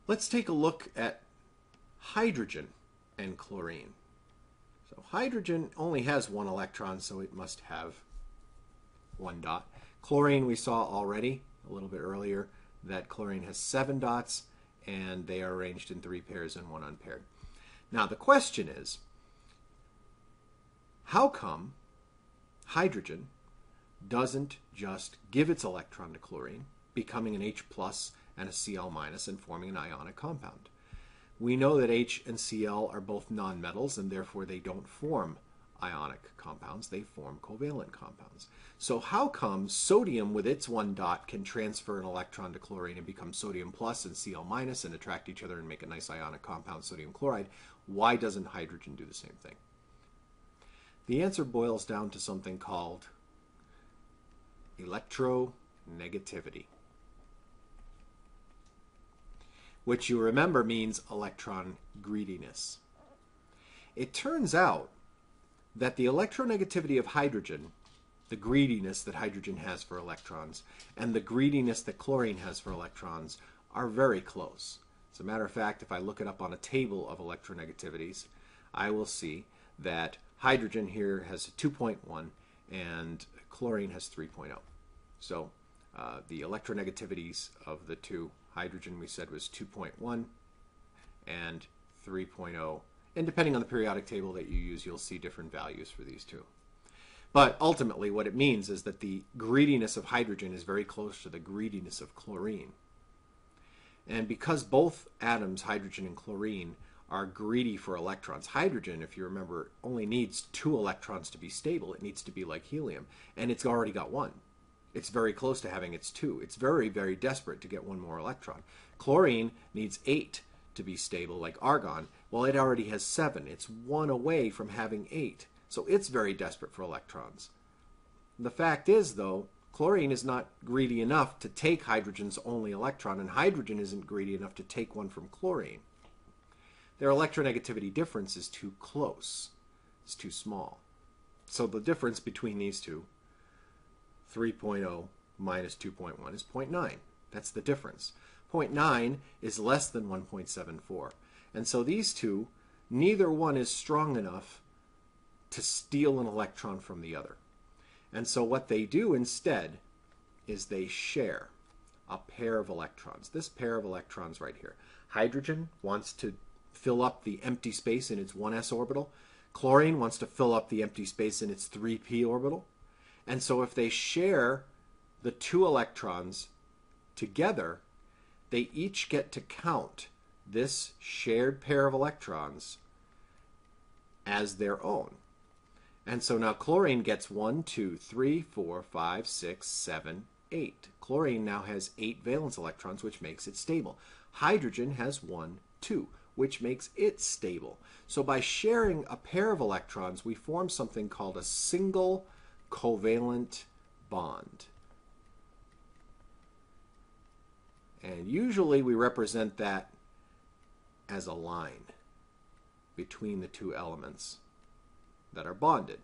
Let's take a look at hydrogen and chlorine. So hydrogen only has one electron, so it must have one dot. Chlorine we saw already a little bit earlier that chlorine has 7 dots, and they are arranged in 3 pairs and 1 unpaired. Now the question is, how come hydrogen doesn't just give its electron to chlorine, becoming an H plus and a Cl minus and forming an ionic compound? We know that H and Cl are both nonmetals, and therefore they don't form ionic compounds, they form covalent compounds. So how come sodium with its 1 dot can transfer an electron to chlorine and become sodium plus and Cl minus and attract each other and make a nice ionic compound, sodium chloride? Why doesn't hydrogen do the same thing? The answer boils down to something called electronegativity, which you remember means electron greediness. It turns out that the electronegativity of hydrogen, the greediness that hydrogen has for electrons, and the greediness that chlorine has for electrons are very close. As a matter of fact, if I look it up on a table of electronegativities, I will see that hydrogen here has 2.1 and chlorine has 3.0. So the electronegativities of the two, hydrogen we said was 2.1 and 3.0. And depending on the periodic table that you use, you'll see different values for these two. But ultimately what it means is that the greediness of hydrogen is very close to the greediness of chlorine. And because both atoms, hydrogen and chlorine, are greedy for electrons, hydrogen, if you remember, only needs 2 electrons to be stable. It needs to be like helium, and it's already got 1. It's very close to having its 2. It's very, very desperate to get 1 more electron. Chlorine needs 8 to be stable, like argon. Well, it already has 7. It's 1 away from having 8. So it's very desperate for electrons. The fact is, though, chlorine is not greedy enough to take hydrogen's only electron, and hydrogen isn't greedy enough to take one from chlorine. Their electronegativity difference is too close. It's too small. So the difference between these two, 3.0 minus 2.1, is 0.9. That's the difference. 0.9 is less than 1.74. And so these two, neither one is strong enough to steal an electron from the other. And so what they do instead is they share a pair of electrons. This pair of electrons right here. Hydrogen wants to fill up the empty space in its 1s orbital. Chlorine wants to fill up the empty space in its 3p orbital. And so if they share the 2 electrons together, they each get to count this shared pair of electrons as their own. And so now chlorine gets 1, 2, 3, 4, 5, 6, 7, 8. Chlorine now has 8 valence electrons, which makes it stable. Hydrogen has 1, 2, which makes it stable. So by sharing a pair of electrons, we form something called a single covalent bond. And usually we represent that as a line between the 2 elements that are bonded.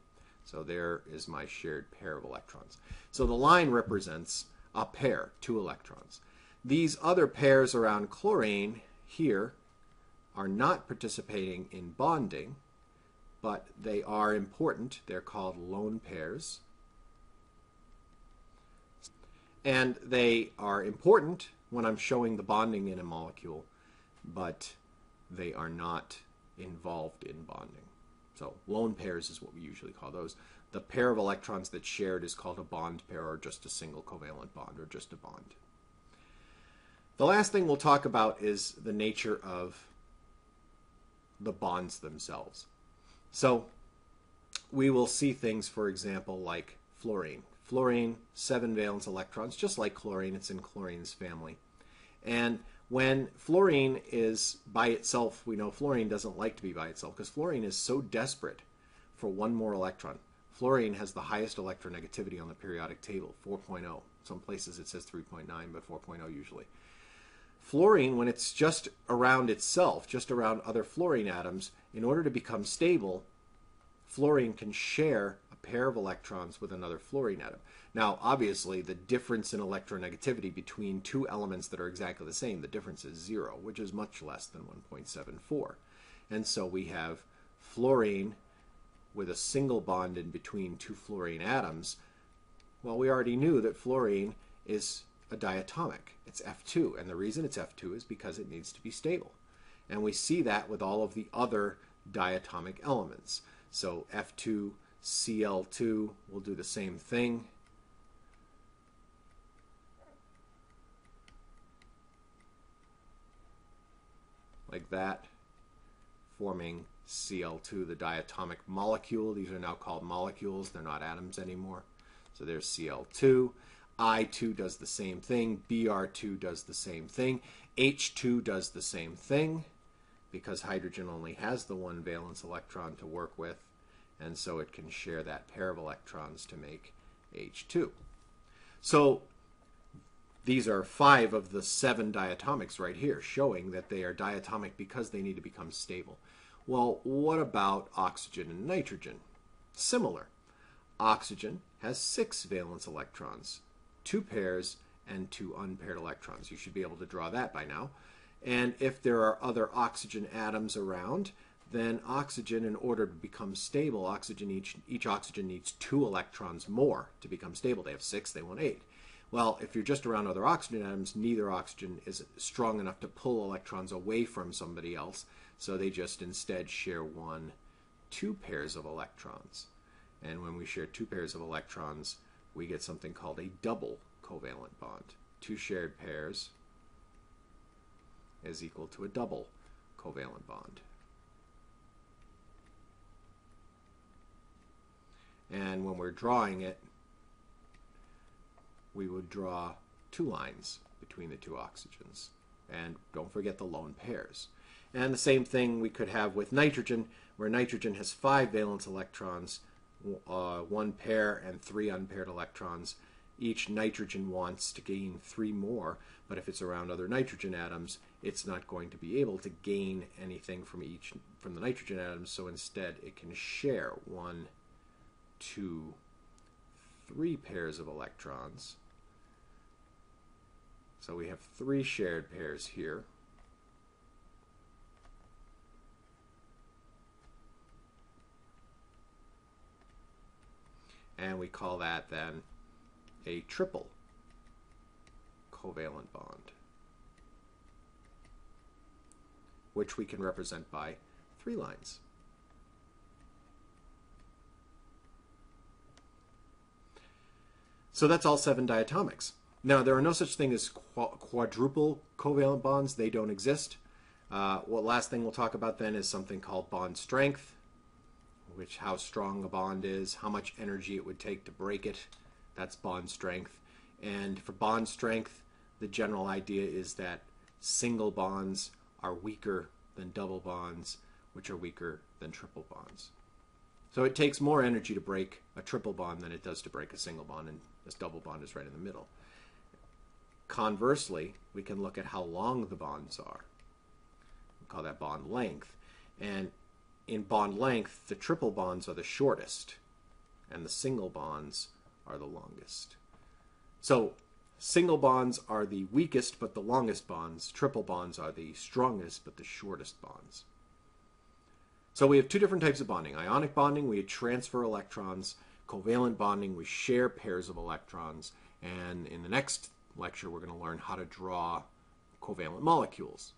So there is my shared pair of electrons. So the line represents a pair, 2 electrons. These other pairs around chlorine here are not participating in bonding, but they are important. They're called lone pairs. And they are important when I'm showing the bonding in a molecule, but they are not involved in bonding. So lone pairs is what we usually call those. The pair of electrons that's shared is called a bond pair, or just a single covalent bond, or just a bond. The last thing we'll talk about is the nature of the bonds themselves. So we will see things, for example, like fluorine. Fluorine, 7 valence electrons, just like chlorine. It's in chlorine's family. And when fluorine is by itself, we know fluorine doesn't like to be by itself because fluorine is so desperate for 1 more electron. Fluorine has the highest electronegativity on the periodic table, 4.0. Some places it says 3.9, but 4.0 usually. Fluorine, when it's just around itself, just around other fluorine atoms, in order to become stable, fluorine can share a pair of electrons with another fluorine atom. Now, obviously, the difference in electronegativity between two elements that are exactly the same, the difference is 0, which is much less than 1.74. And so we have fluorine with a single bond in between two fluorine atoms. Well, we already knew that fluorine is a diatomic. It's F2, and the reason it's F2 is because it needs to be stable. And we see that with all of the other diatomic elements. So F2Cl2 will do the same thing. Like that, forming Cl2, the diatomic molecule. These are now called molecules. They're not atoms anymore. So there's Cl2. I2 does the same thing. Br2 does the same thing. H2 does the same thing because hydrogen only has the one valence electron to work with, and so it can share that pair of electrons to make H2. So these are 5 of the 7 diatomics right here, showing that they are diatomic because they need to become stable. Well, what about oxygen and nitrogen? Similar. Oxygen has 6 valence electrons, 2 pairs and 2 unpaired electrons. You should be able to draw that by now. And if there are other oxygen atoms around, then oxygen, in order to become stable, each oxygen needs 2 electrons more to become stable. They have 6, they want 8. Well, if you're just around other oxygen atoms, neither oxygen is strong enough to pull electrons away from somebody else, so they just instead share 2 pairs of electrons. And when we share 2 pairs of electrons, we get something called a double covalent bond. 2 shared pairs is equal to a double covalent bond. And when we're drawing it, we would draw 2 lines between the 2 oxygens. And don't forget the lone pairs. And the same thing we could have with nitrogen, where nitrogen has 5 valence electrons, 1 pair and 3 unpaired electrons. Each nitrogen wants to gain 3 more, but if it's around other nitrogen atoms, it's not going to be able to gain anything from the nitrogen atoms, so instead it can share 1, 2, 3 pairs of electrons. So we have 3 shared pairs here. And we call that then a triple covalent bond, which we can represent by 3 lines. So that's all 7 diatomics. Now, there are no such thing as quadruple covalent bonds. They don't exist. Last thing we'll talk about then is something called bond strength, which how strong a bond is, how much energy it would take to break it. That's bond strength. And for bond strength, the general idea is that single bonds are weaker than double bonds, which are weaker than triple bonds. So it takes more energy to break a triple bond than it does to break a single bond, and this double bond is right in the middle. Conversely, we can look at how long the bonds are. We call that bond length. And in bond length, the triple bonds are the shortest, and the single bonds are the longest. So single bonds are the weakest but the longest bonds. Triple bonds are the strongest but the shortest bonds. So we have 2 different types of bonding. Ionic bonding, we transfer electrons. Covalent bonding, we share pairs of electrons. And in the next lecture, we're going to learn how to draw covalent molecules.